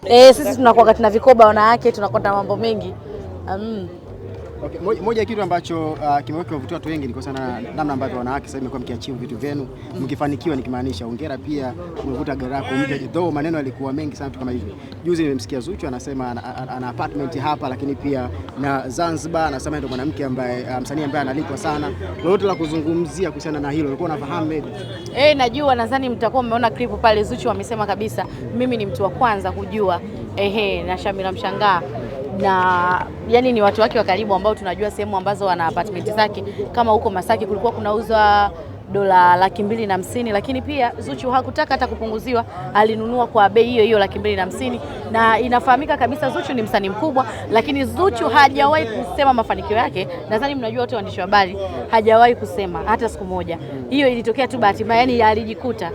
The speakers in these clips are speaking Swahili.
Sisi tunakuwa tuna vikoba wanawake, tunakwenda mambo mengi. Okay. Moja ya kitu ambacho kimeweka kuvutia watu wengi ni kwa sana namna ambavyo wanawake sasa imekuwa mkiachieve vitu vyenu, mkifanikiwa, nikimaanisha hongera pia umevuta gari yako mpya. Though maneno yalikuwa mengi sana kama hivi. Juzi nimemsikia Zuchu anasema ana apartment hapa, lakini pia na Zanzibar, anasema ndio mwanamke ambaye msanii ambaye analipwa sana. Lolote la kuzungumzia kuhusiana na hilo ulikuwa unafahamu maybe? Najua, nadhani mtakuwa mmeona clip pale Zuchu amesema kabisa mimi ni mtu wa kwanza kujua na Shamila Mshangaa na yani ni watu wake wa karibu ambao tunajua sehemu ambazo wana apartment zake. Kama huko Masaki kulikuwa kunauzwa $250,000, lakini pia Zuchu hakutaka hata kupunguziwa, alinunua kwa bei hiyo hiyo $250,000. Na inafahamika kabisa Zuchu ni msanii mkubwa, lakini Zuchu hajawahi kusema mafanikio yake. Nadhani mnajua wote waandishi wa habari, hajawahi kusema hata siku moja. Hiyo ilitokea tu bahati mbaya, yani alijikuta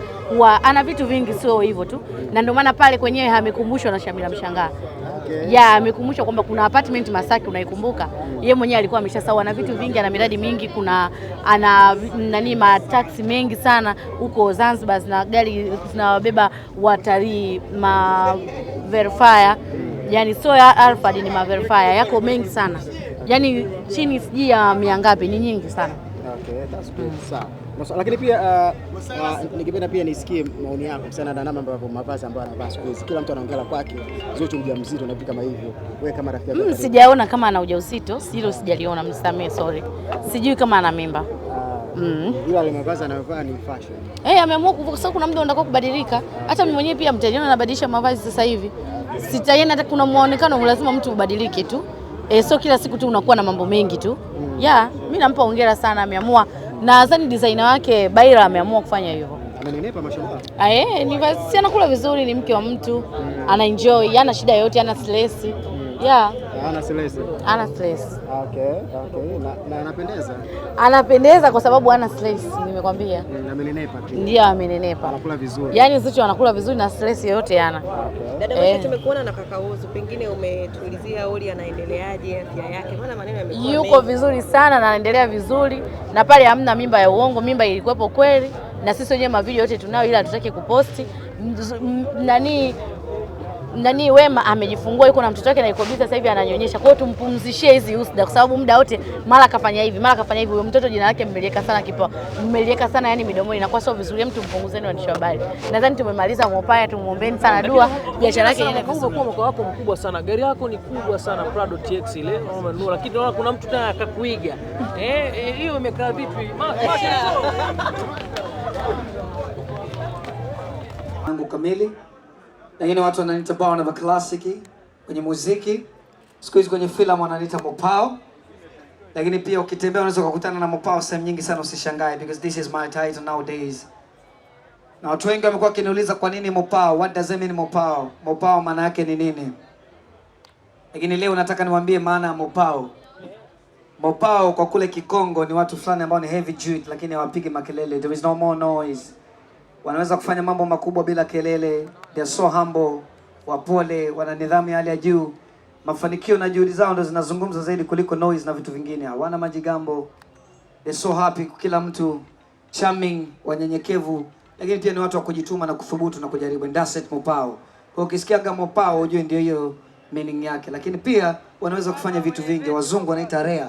ana vitu vingi, sio hivyo tu, na ndio maana pale kwenyewe amekumbushwa na Shamila Mshangaa. Okay. Amekumbusha kwamba kuna apartment Masaki, unaikumbuka? Yeye mwenyewe alikuwa ameshasahau, ana vitu vingi, ana miradi mingi, ana mataxi mengi sana huko Zanzibar, na gari zinawabeba watalii, verifier, yani sio ya Alphard, ni verifier yako mengi sana, yani chini siji ya 100 ni nyingi sana. Okay, that's good. Sawa. Lakini pia nikipenda pia nisikie maoni yako kuhusiana na namna ambavyo mavazi ambayo anavaa siku hizi. Kila mtu anaongea kwake, Zuchu mjamzito na vitu kama hivyo. Wewe kama rafiki yako? Sijaona kama ana ujauzito, hilo sijaliona, mnisamee, sorry. Sijui kama ana mimba. Ile mavazi anayovaa ni fashion. Ameamua kwa sababu kuna muda unataka kubadilika. Hata mimi mwenyewe pia mtaniona nabadilisha mavazi sasa hivi. Sitaiona hata kuna muonekano lazima mtu ubadilike tu. Sio kila siku tu unakuwa na mambo mengi tu. Mimi nampa hongera sana, ameamua. Na nadhani designer wake Baira ameamua kufanya hivyo. Amenenepa mashallah. Ni si anakula vizuri, ni mke wa mtu, ana enjoy, hana shida yote, hana stress. Hana stress. Okay. Na anapendeza. Anapendeza kwa sababu hana stress, nimekwambia. Amenenepa pia. Ndio, amenenepa. Anakula vizuri. Yaani Zuchu anakula vizuri na stress yoyote hana. Dada wewe, tumekuona na kaka Ozu, pengine umetuulizia Oli anaendeleaje, afya yake? Maana maneno yamekuwa yuko vizuri sana na anaendelea vizuri, na pale hamna mimba ya uongo, mimba ilikuwepo kweli, na sisi wenyewe mavideo yote tunayo, ila hatutaki kuposti. Wema amejifungua, yuko na mtoto wake na yuko biza sasa hivi ananyonyesha. Kwa hiyo tumpumzishie hizi usda, kwa sababu muda wote mara kafanya hivi. Huyo mtoto jina lake mmeliweka sana yani midomoni, inakuwa sio vizuri. Mtu mpunguzeni waandishi wa habari. Nadhani tumemaliza Mopaya, tumuombeeni sana dua biashara yake iende vizuri. Kwa mkoa wako mkubwa sana, gari yako ni kubwa sana, Prado TX ile umenunua, lakini naona kuna mtu tena akakuiga. Hiyo imekaa vipi? Yangu kamili. Lakini watu wananiita Bwana wa Classic kwenye muziki. Siku hizi kwenye filamu wananiita Mopao. Lakini pia ukitembea unaweza kukutana na Mopao sehemu nyingi sana, usishangae because this is my title nowadays. Na watu wengi wamekuwa wakiniuliza kwa nini Mopao? What does it mean Mopao? Mopao maana yake ni nini? Lakini leo nataka niwaambie maana ya Mopao. Mopao kwa kule Kikongo ni watu fulani ambao ni heavy duty lakini hawapigi makelele. There is no more noise. Wanaweza kufanya mambo makubwa bila kelele. They are so humble, wapole, wana nidhamu ya hali ya juu. Mafanikio na juhudi zao ndo zinazungumza zaidi kuliko noise na vitu vingine. Hawana majigambo. They so happy, kila mtu charming, wanyenyekevu, lakini pia ni watu wa kujituma na kuthubutu na kujaribu. And that's it, Mopao. Kwa ukisikia Mopao ujue ndio hiyo meaning yake. Lakini pia wanaweza kufanya vitu vingi. Wazungu wanaita rare.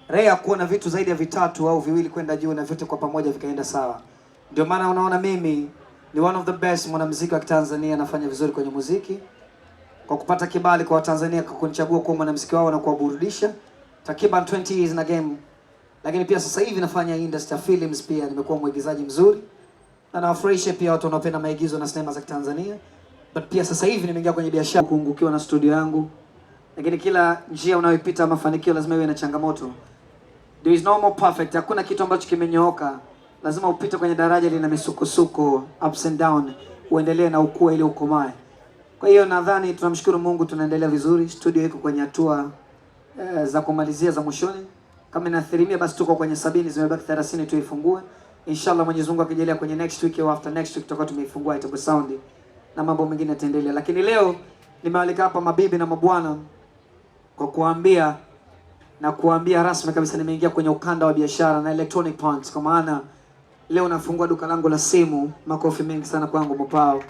Rare kuona vitu zaidi ya 3 au 2 kwenda juu na vyote kwa pamoja vikaenda sawa. Ndio maana unaona mimi ni one of the best mwanamuziki wa Tanzania, nafanya vizuri kwenye muziki. Kwa kupata kibali kwa Tanzania kwa kunichagua kuwa mwanamuziki wao na kuwaburudisha. Takriban 20 years na game. Lakini pia sasa hivi nafanya industry ya films pia, nimekuwa mwigizaji mzuri. Na nawafurahisha pia watu wanaopenda maigizo na sinema za Tanzania. But pia sasa hivi nimeingia kwenye biashara kuungukiwa na studio yangu. Lakini kila njia unayoipita mafanikio lazima iwe na changamoto. There is no more perfect. Hakuna kitu ambacho kimenyooka. Lazima upite kwenye daraja lina misukosuko, ups and down, uendelee na ukue ili ukomae. Kwa hiyo nadhani tunamshukuru Mungu tunaendelea vizuri. Studio iko kwenye hatua za kumalizia za mwishoni. Kama ina 30 basi tuko kwenye 70, zimebaki 30 tuifungue. Inshallah Mwenyezi Mungu akijalia kwenye next week au after next week tutakuwa tumeifungua itakuwa sound na mambo mengine yataendelea. Lakini leo nimewalika hapa mabibi na mabwana kwa kuambia rasmi kabisa nimeingia kwenye ukanda wa biashara na electronic parts, kwa maana leo nafungua duka langu la simu. Makofi mengi sana kwangu Mopao.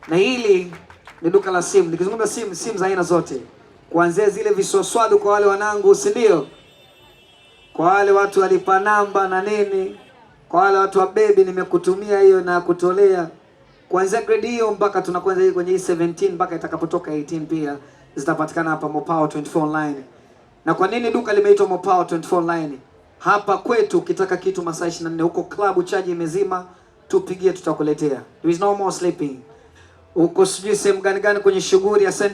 Na hili ni duka la simu. Nikizungumza simu za aina zote, kuanzia zile viswaswadu kwa wale wanangu, si ndio? Kwa wale watu walipa namba na nini, kwa wale watu wa baby, nimekutumia hiyo na kutolea. Kuanzia grade hiyo mpaka tunakwenda kwenye 17 mpaka itakapotoka 18 pia zitapatikana hapa Mopao 24 Online. Na kwa nini duka limeitwa Mopao 24 Online? Hapa kwetu ukitaka kitu masaa 24, huko club charge imezima, tupigie tutakuletea. There is no more sleeping. Uko sijui sehemu gani kwenye shughuli ya send